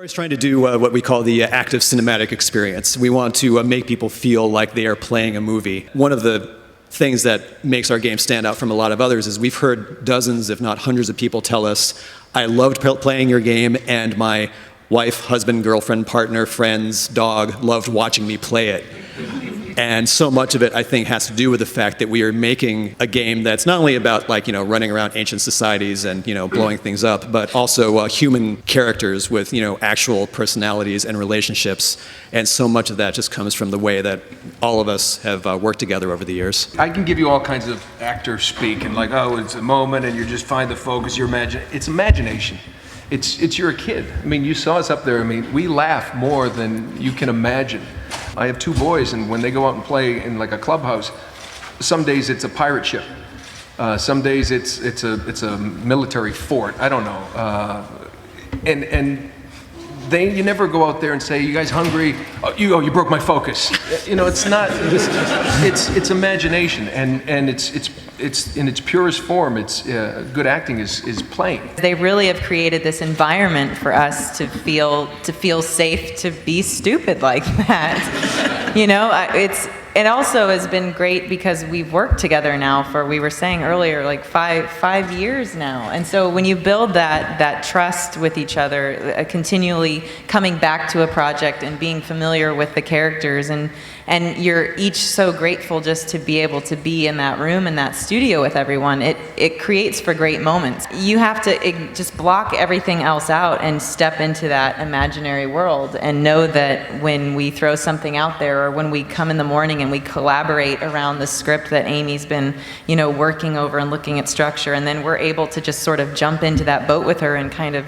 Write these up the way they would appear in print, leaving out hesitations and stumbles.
always trying to do what we call the active cinematic experience. We want to make people feel like they are playing a movie. One of the things that makes our game stand out from a lot of others is we've heard dozens, if not hundreds of people tell us, I loved playing your game and my wife, husband, girlfriend, partner, friends, dog loved watching me play it. And so much of it, I think, has to do with the fact that we are making a game that's not only about, like, running around ancient societies and, blowing things up, but also human characters with, actual personalities and relationships. And so much of that just comes from the way that all of us have worked together over the years. I can give you all kinds of actor speak and like, oh, it's a moment and you just find the focus, it's imagination. It's you're a kid. I mean, you saw us up there. I mean, we laugh more than you can imagine. I have 2 boys, and when they go out and play in like a clubhouse, some days it's a pirate ship. Some days it's a military fort. I don't know. And you never go out there and say, "You guys hungry?" Oh, you broke my focus. It's not. It's imagination, and it's in its purest form. It's good acting is playing. They really have created this environment for us to feel safe to be stupid like that. It also has been great because we've worked together now for, we were saying earlier, like five years now. And so when you build that trust with each other, continually coming back to a project and being familiar with the characters, and you're each so grateful just to be able to be in that room, in that studio with everyone, it creates for great moments. You have to just block everything else out and step into that imaginary world and know that when we throw something out there, or when we come in the morning and we collaborate around the script that Amy's been, working over and looking at structure, and then we're able to just sort of jump into that boat with her and kind of,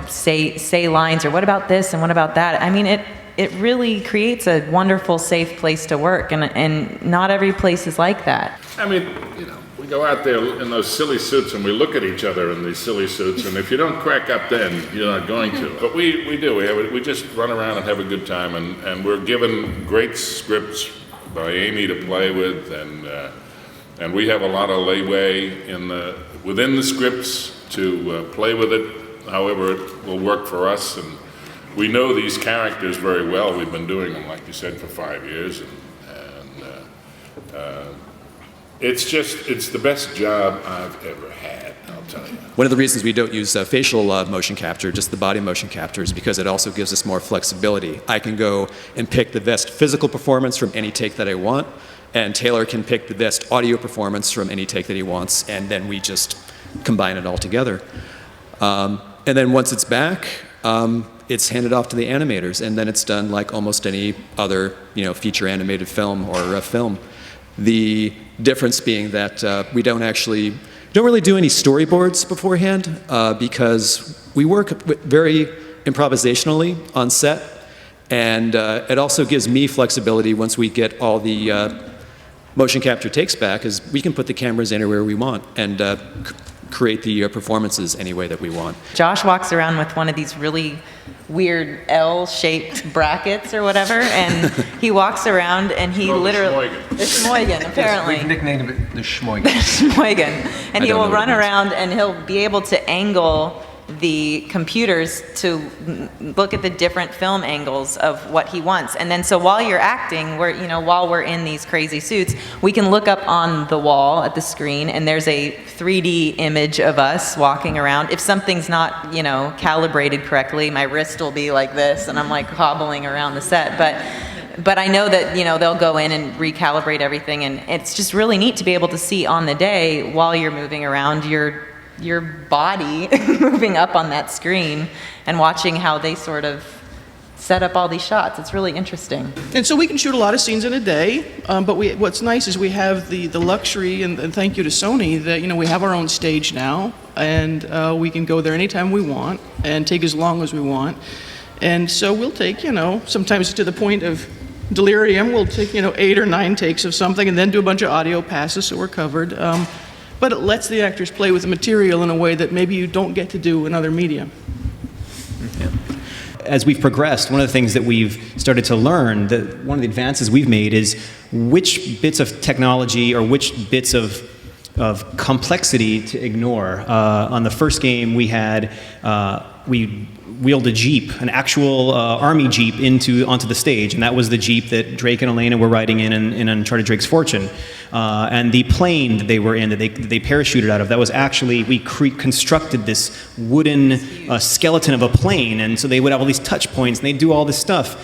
say lines, or what about this and what about that? I mean, it really creates a wonderful, safe place to work, and not every place is like that. I mean, we go out there in those silly suits and we look at each other in these silly suits, and if you don't crack up then, you're not going to. But we do. We just run around and have a good time, and we're given great scripts by Amy to play with, and we have a lot of leeway within the scripts to play with it however it will work for us. And we know these characters very well. We've been doing them, like you said, for 5 years, and it's the best job I've ever had, I'll tell you. One of the reasons we don't use facial motion capture, just the body motion capture, is because it also gives us more flexibility. I can go and pick the best physical performance from any take that I want, and Taylor can pick the best audio performance from any take that he wants, and then we just combine it all together. And then once it's back, it's handed off to the animators, and then it's done like almost any other, feature animated film or film. The difference being that we don't really do any storyboards beforehand, because we work very improvisationally on set, and it also gives me flexibility once we get all the motion capture takes back, is we can put the cameras anywhere we want and create the performances any way that we want. Josh walks around with one of these really weird L-shaped brackets or whatever, and he walks around and he literally... The Schmoigen, apparently. We've nicknamed it the Schmoigen. The Schmoigen. And he will run around and he'll be able to angle the computers to look at the different film angles of what he wants. And then so while you're acting, while we're in these crazy suits, we can look up on the wall at the screen and there's a 3D image of us walking around. If something's not, calibrated correctly, my wrist will be like this and I'm like hobbling around the set. But I know that, they'll go in and recalibrate everything, and it's just really neat to be able to see on the day while you're moving around your body moving up on that screen and watching how they sort of set up all these shots. It's really interesting. And so we can shoot a lot of scenes in a day, but what's nice is we have the luxury, and thank you to Sony, that we have our own stage now, and we can go there anytime we want and take as long as we want. And so we'll take, sometimes to the point of delirium, we'll take 8 or 9 takes of something and then do a bunch of audio passes so we're covered. But it lets the actors play with the material in a way that maybe you don't get to do in other media. Yeah. As we've progressed, one of the things that we've started to learn, one of the advances we've made, is which bits of technology or which bits of complexity to ignore. On the first game, we had we wheeled a Jeep, an actual army Jeep, onto the stage, and that was the Jeep that Drake and Elena were riding in Uncharted Drake's Fortune. And the plane that they were in, that they parachuted out of, that was actually, we constructed this wooden skeleton of a plane, and so they would have all these touch points, and they'd do all this stuff.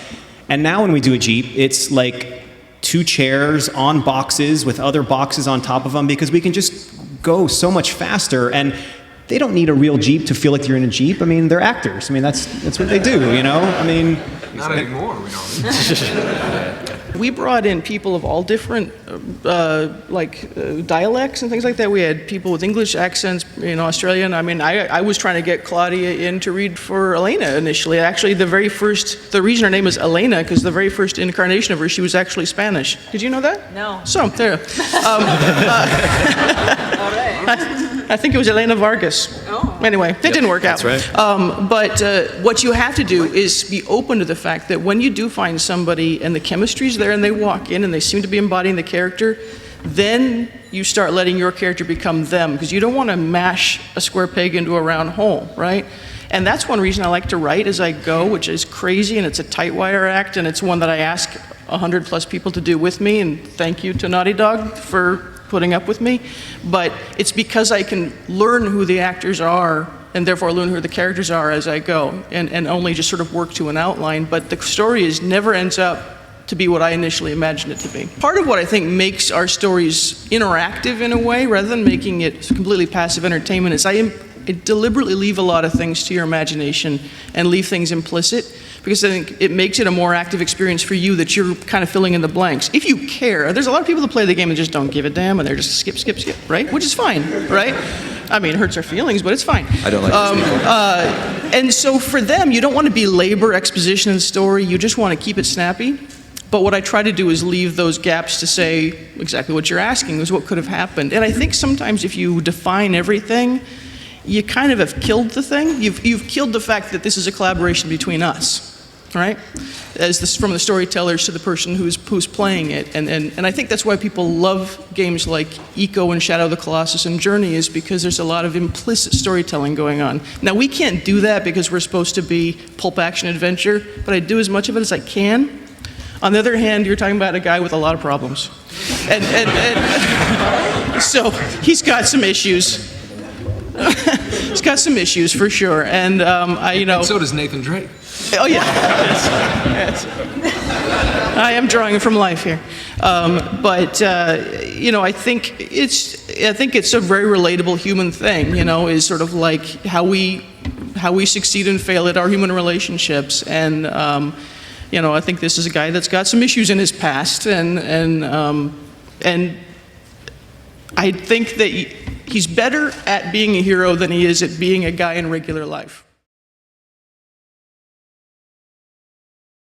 And now when we do a Jeep, it's like 2 chairs on boxes with other boxes on top of them, because we can just go so much faster, and they don't need a real Jeep to feel like you're in a Jeep. I mean, they're actors. I mean, that's what they do, you know? I mean... Not anymore, we don't. We brought in people of all different dialects and things like that. We had people with English accents, Australian. I mean, I was trying to get Claudia in to read for Elena initially. Actually, the reason her name is Elena, because the very first incarnation of her, she was actually Spanish. Did you know that? No. So, there. I think it was Elena Vargas. Oh. Anyway, that didn't work out. That's right. But what you have to do is be open to the fact that when you do find somebody and the chemistry's there and they walk in and they seem to be embodying the character, then you start letting your character become them, because you don't want to mash a square peg into a round hole, right? And that's one reason I like to write as I go, which is crazy, and it's a tight wire act, and it's one that I ask 100+ people to do with me, and thank you to Naughty Dog for putting up with me. But it's because I can learn who the actors are and therefore learn who the characters are as I go, and only just sort of work to an outline. But the story never ends up to be what I initially imagined it to be. Part of what I think makes our stories interactive in a way, rather than making it completely passive entertainment, is I deliberately leave a lot of things to your imagination and leave things implicit, because I think it makes it a more active experience for you, that you're kind of filling in the blanks. If you care, there's a lot of people that play the game and just don't give a damn, and they're just skip, right? Which is fine, right? I mean, it hurts our feelings, but it's fine. I don't like this. And so for them, you don't want to belabor exposition in the story, you just want to keep it snappy. But what I try to do is leave those gaps to say exactly what you're asking, is what could have happened. And I think sometimes if you define everything, you kind of have killed the thing. You've killed the fact that this is a collaboration between us, right? As this, from the storytellers to the person who's playing it. And I think that's why people love games like Eco and Shadow of the Colossus and Journey, is because there's a lot of implicit storytelling going on. Now, we can't do that because we're supposed to be pulp action adventure, but I do as much of it as I can. On the other hand, you're talking about a guy with a lot of problems. And so he's got some issues. He's got some issues for sure. And And so does Nathan Drake. Oh yeah. Yes. I am drawing from life here. But I think it's a very relatable human thing, is sort of like how we succeed and fail at our human relationships. And I think this is a guy that's got some issues in his past, and I think that he's better at being a hero than he is at being a guy in regular life.